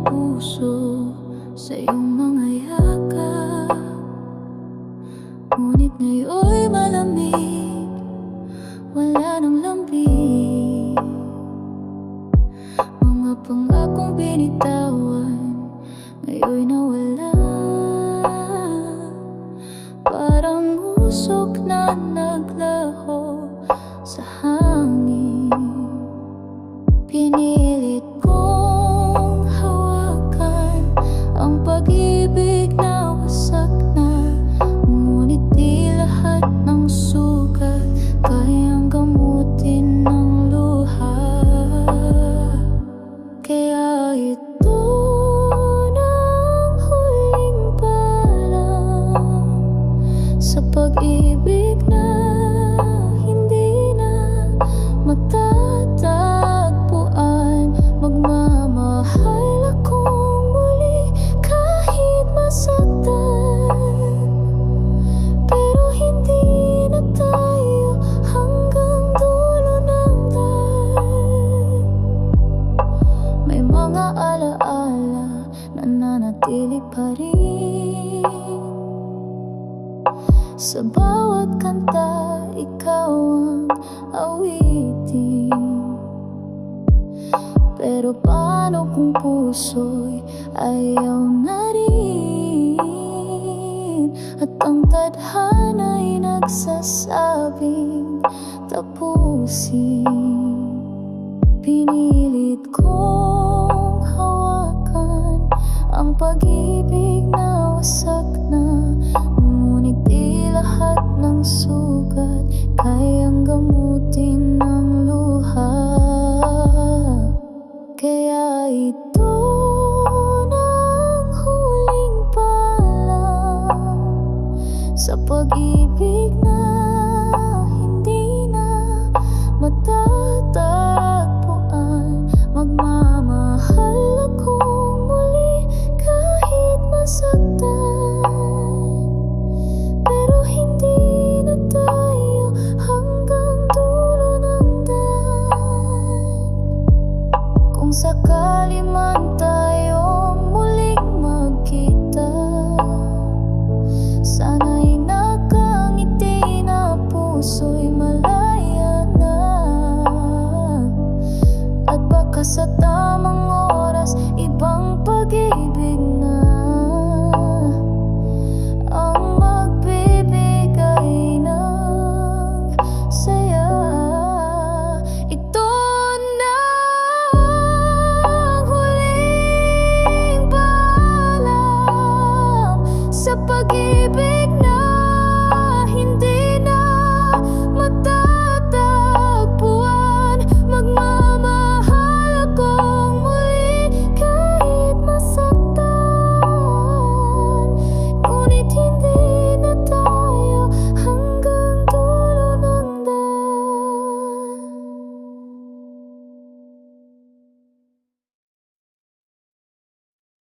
puso sa iyong mga yakap. Ngunit ngayon'y malamig, wala nang lambing. Mga pangakong binitawan ngayon'y nawala. Parang usok na naglaho sa hangin. Pinilit kong hawakan ang pag-ibig na wasak na. Ngunit di lahat ng sugat kayang gamutin ng luha. Kaya ito na ang huling paalam sa pag-ibig na hindi na matatagpuan. Magmamahal akong muli kahit masaktan, pero hindi na tayo hanggang dulo ng daan. May mga alaala na nanatili pa rin. Sa bawat kanta, ikaw ang awitin. Pero paano kung puso'y ayaw na rin? At ang tadhana'y nagsasabing tapusin. Pinilit kong hawakan ang pag-ibig na wasak na. Ngunit di lahat ng sugat kayang gamutin ng luha. Kaya ito na ang huling paalam sa pag-ibig na